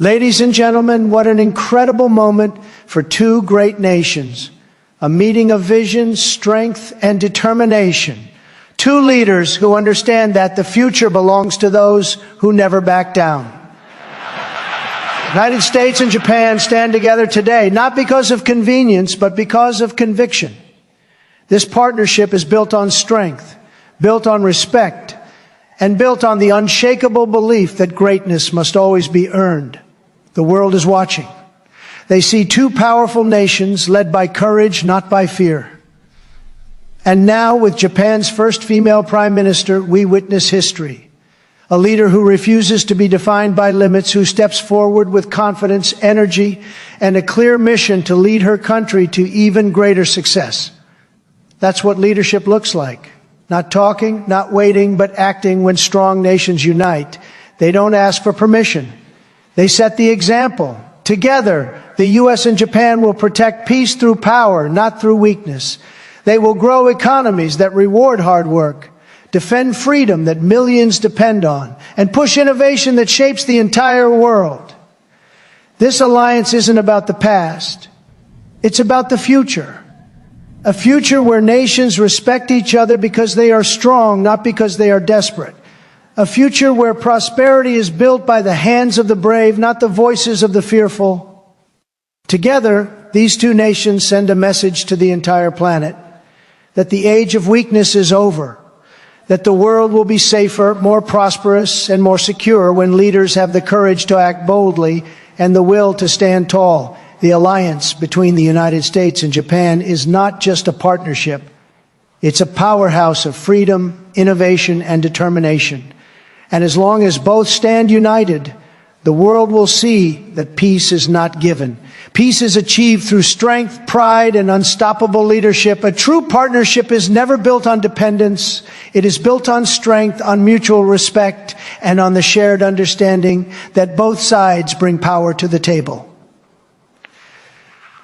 Ladies and gentlemen, what an incredible moment for two great nations. A meeting of vision, strength, and determination. Two leaders who understand that the future belongs to those who never back down. The United States and Japan stand together today, not because of convenience, but because of conviction. This partnership is built on strength, built on respect, and built on the unshakable belief that greatness must always be earned. The world is watching. They see two powerful nations led by courage, not by fear. And now, with Japan's first female prime minister, we witness history. A leader who refuses to be defined by limits, who steps forward with confidence, energy, and a clear mission to lead her country to even greater success. That's what leadership looks like. Not talking, not waiting, but acting when strong nations unite. They don't ask for permission. They set the example. Together, the U.S. and Japan will protect peace through power, not through weakness. They will grow economies that reward hard work, defend freedom that millions depend on, and push innovation that shapes the entire world. This alliance isn't about the past. It's about the future. A future where nations respect each other because they are strong, not because they are desperate. A future where prosperity is built by the hands of the brave, not the voices of the fearful. Together, these two nations send a message to the entire planet that the age of weakness is over, that the world will be safer, more prosperous, and more secure when leaders have the courage to act boldly and the will to stand tall. The alliance between the United States and Japan is not just a partnership. It's a powerhouse of freedom, innovation, and determination. And as long as both stand united, the world will see that peace is not given. Peace is achieved through strength, pride, and unstoppable leadership. A true partnership is never built on dependence. It is built on strength, on mutual respect, and on the shared understanding that both sides bring power to the table.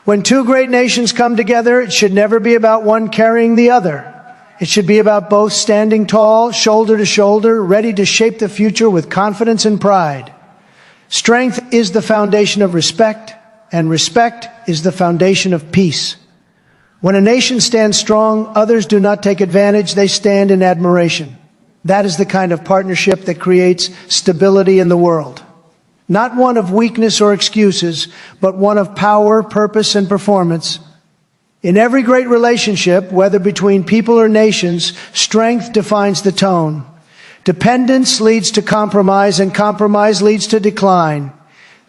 When two great nations come together, it should never be about one carrying the other. It should be about both standing tall, shoulder to shoulder, ready to shape the future with confidence and pride. Strength is the foundation of respect, and respect is the foundation of peace. When a nation stands strong, others do not take advantage, they stand in admiration. That is the kind of partnership that creates stability in the world. Not one of weakness or excuses, but one of power, purpose, and performance. In every great relationship, whether between people or nations, strength defines the tone. Dependence leads to compromise, and compromise leads to decline.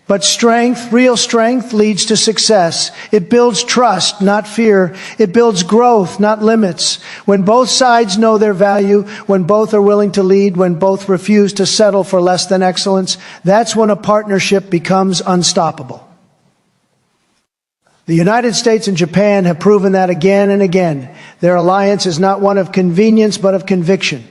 But strength, real strength, leads to success. It builds trust, not fear. It builds growth, not limits. When both sides know their value, when both are willing to lead, when both refuse to settle for less than excellence, that's when a partnership becomes unstoppable. The United States and Japan have proven that again and again. Their alliance is not one of convenience, but of conviction.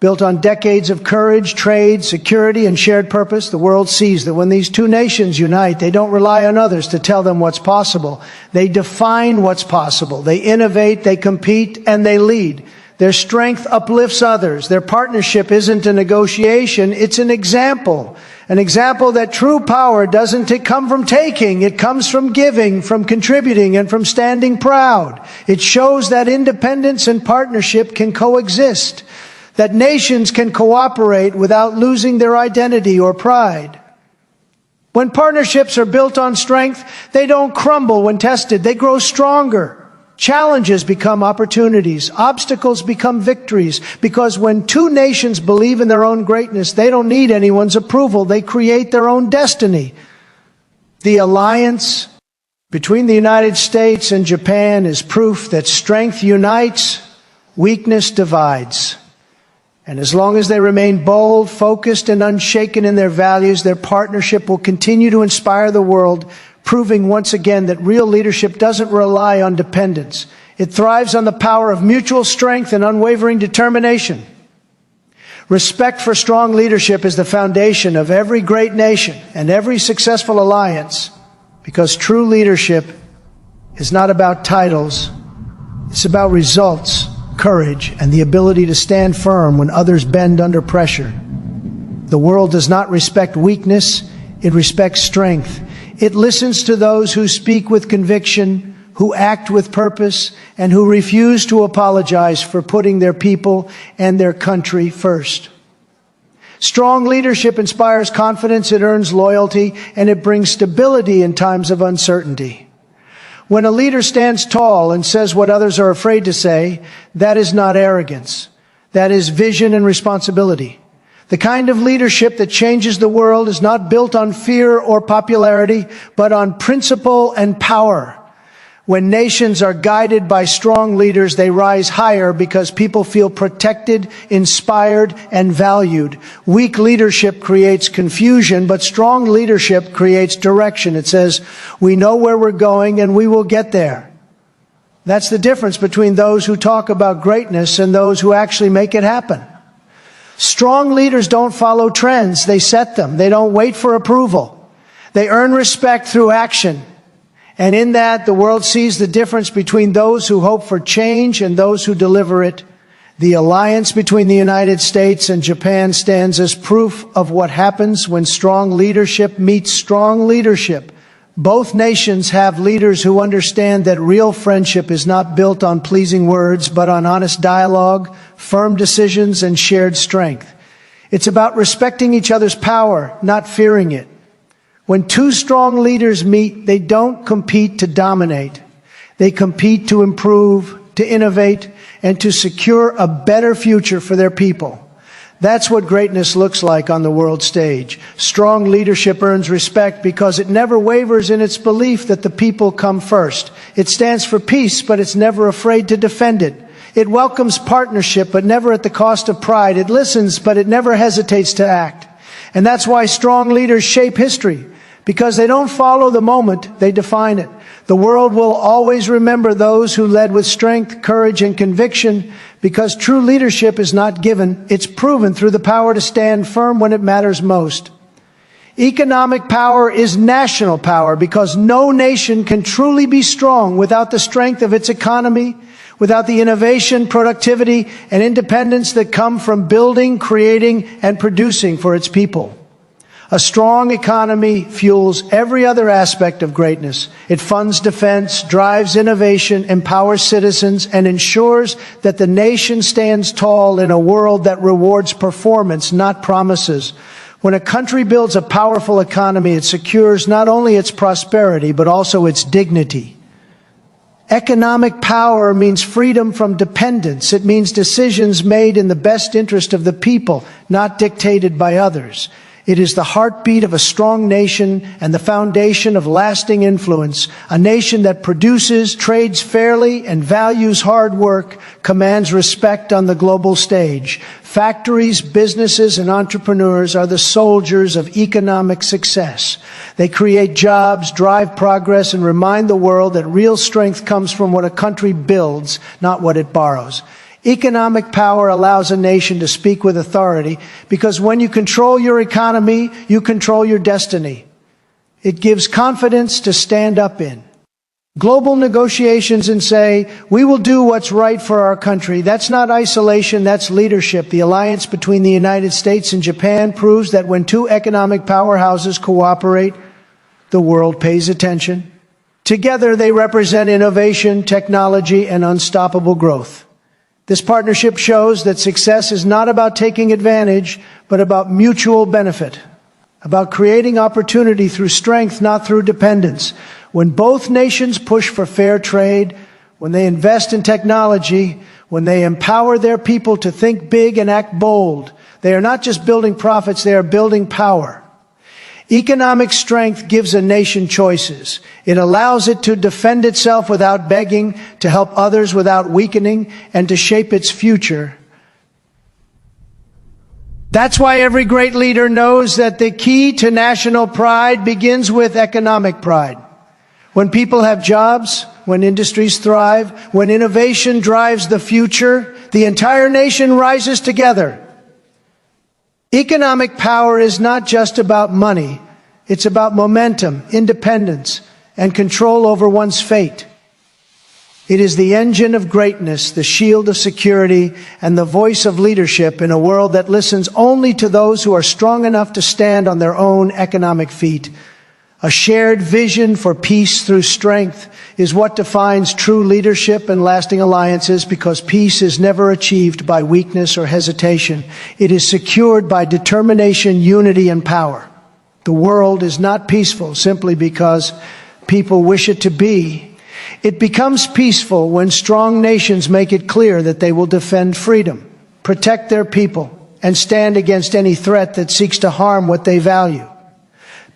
Built on decades of courage, trade, security, and shared purpose, the world sees that when these two nations unite, they don't rely on others to tell them what's possible. They define what's possible. They innovate, they compete, and they lead. Their strength uplifts others. Their partnership isn't a negotiation, it's an example. An example that true power doesn't come from taking, it comes from giving, from contributing, and from standing proud. It shows that independence and partnership can coexist, that nations can cooperate without losing their identity or pride. When partnerships are built on strength, they don't crumble when tested, they grow stronger. Challenges become opportunities. Obstacles become victories. Because when two nations believe in their own greatness, they don't need anyone's approval. They create their own destiny. The alliance between the United States and Japan is proof that strength unites, weakness divides. And as long as they remain bold, focused, and unshaken in their values, their partnership will continue to inspire the world, proving once again that real leadership doesn't rely on dependence. It thrives on the power of mutual strength and unwavering determination. Respect for strong leadership is the foundation of every great nation and every successful alliance, because true leadership is not about titles, it's about results, courage, and the ability to stand firm when others bend under pressure. The world does not respect weakness, It respects strength. It listens to those who speak with conviction, who act with purpose, and who refuse to apologize for putting their people and their country first. Strong leadership inspires confidence, it earns loyalty, and it brings stability in times of uncertainty. When a leader stands tall and says what others are afraid to say, that is not arrogance. That is vision and responsibility. The kind of leadership that changes the world is not built on fear or popularity, but on principle and power. When nations are guided by strong leaders, they rise higher because people feel protected, inspired, and valued. Weak leadership creates confusion, but strong leadership creates direction. It says, we know where we're going and we will get there. That's the difference between those who talk about greatness and those who actually make it happen. Strong leaders don't follow trends, they set them. They don't wait for approval. They earn respect through action. And in that, the world sees the difference between those who hope for change and those who deliver it. The alliance between the United States and Japan stands as proof of what happens when strong leadership meets strong leadership. Both nations have leaders who understand that real friendship is not built on pleasing words, but on honest dialogue, firm decisions, and shared strength. It's about respecting each other's power, not fearing it. When two strong leaders meet, they don't compete to dominate. They compete to improve, to innovate, and to secure a better future for their people. That's what greatness looks like on the world stage. Strong leadership earns respect because it never wavers in its belief that the people come first. It stands for peace, but it's never afraid to defend it. It welcomes partnership, but never at the cost of pride. It listens, but it never hesitates to act. And that's why strong leaders shape history. Because they don't follow the moment, they define it. The world will always remember those who led with strength, courage, and conviction, because true leadership is not given, it's proven through the power to stand firm when it matters most. Economic power is national power, because no nation can truly be strong without the strength of its economy, without the innovation, productivity, and independence that come from building, creating, and producing for its people. A strong economy fuels every other aspect of greatness. It funds defense, drives innovation, empowers citizens, and ensures that the nation stands tall in a world that rewards performance, not promises. When a country builds a powerful economy, it secures not only its prosperity, but also its dignity. Economic power means freedom from dependence. It means decisions made in the best interest of the people, not dictated by others. It is the heartbeat of a strong nation and the foundation of lasting influence. A nation that produces, trades fairly, and values hard work commands respect on the global stage. Factories, businesses, and entrepreneurs are the soldiers of economic success. They create jobs, drive progress, and remind the world that real strength comes from what a country builds, not what it borrows. Economic power allows a nation to speak with authority because when you control your economy, you control your destiny. It gives confidence to stand up in. Global negotiations and say, we will do what's right for our country. That's not isolation, that's leadership. The alliance between the United States and Japan proves that when two economic powerhouses cooperate, the world pays attention. Together they represent innovation, technology, and unstoppable growth. This partnership shows that success is not about taking advantage, but about mutual benefit, about creating opportunity through strength, not through dependence. When both nations push for fair trade, when they invest in technology, when they empower their people to think big and act bold, they are not just building profits, they are building power. Economic strength gives a nation choices. It allows it to defend itself without begging, to help others without weakening, and to shape its future. That's why every great leader knows that the key to national pride begins with economic pride. When people have jobs, when industries thrive, when innovation drives the future, the entire nation rises together. Economic power is not just about money. It's about momentum, independence, and control over one's fate. It is the engine of greatness, the shield of security, and the voice of leadership in a world that listens only to those who are strong enough to stand on their own economic feet. A shared vision for peace through strength is what defines true leadership and lasting alliances, because peace is never achieved by weakness or hesitation. It is secured by determination, unity, and power. The world is not peaceful simply because people wish it to be. It becomes peaceful when strong nations make it clear that they will defend freedom, protect their people, and stand against any threat that seeks to harm what they value.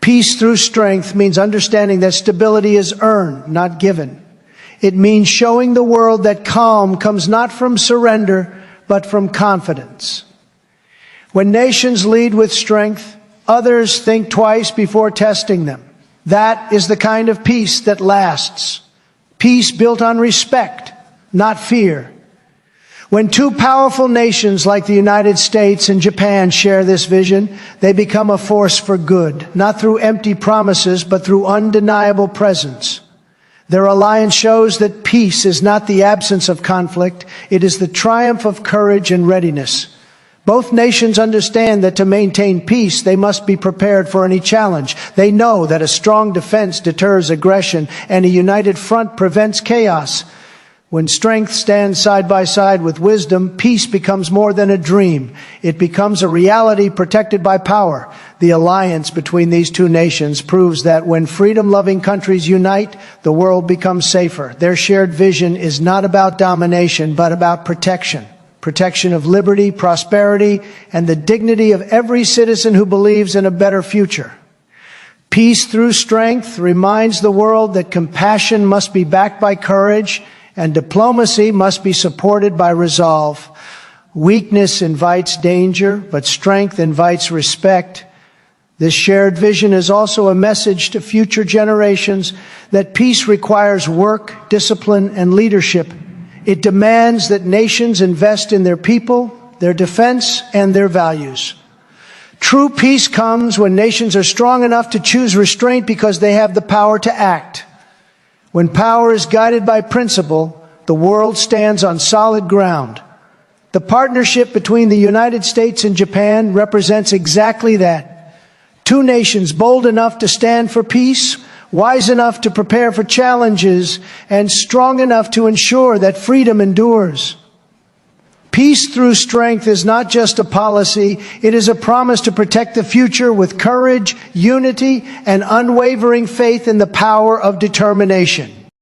Peace through strength means understanding that stability is earned, not given. It means showing the world that calm comes not from surrender, but from confidence. When nations lead with strength, others think twice before testing them. That is the kind of peace that lasts. Peace built on respect, not fear. When two powerful nations like the United States and Japan share this vision, they become a force for good, not through empty promises, but through undeniable presence. Their alliance shows that peace is not the absence of conflict, it is the triumph of courage and readiness. Both nations understand that to maintain peace, they must be prepared for any challenge. They know that a strong defense deters aggression and a united front prevents chaos. When strength stands side by side with wisdom, peace becomes more than a dream. It becomes a reality protected by power. The alliance between these two nations proves that when freedom-loving countries unite, the world becomes safer. Their shared vision is not about domination, but about protection. Protection of liberty, prosperity, and the dignity of every citizen who believes in a better future. Peace through strength reminds the world that compassion must be backed by courage and diplomacy must be supported by resolve. Weakness invites danger, but strength invites respect. This shared vision is also a message to future generations that peace requires work, discipline, and leadership. It demands that nations invest in their people, their defense, and their values. True peace comes when nations are strong enough to choose restraint because they have the power to act. When power is guided by principle, the world stands on solid ground. The partnership between the United States and Japan represents exactly that. Two nations bold enough to stand for peace, wise enough to prepare for challenges, and strong enough to ensure that freedom endures. Peace through strength is not just a policy, it is a promise to protect the future with courage, unity, and unwavering faith in the power of determination.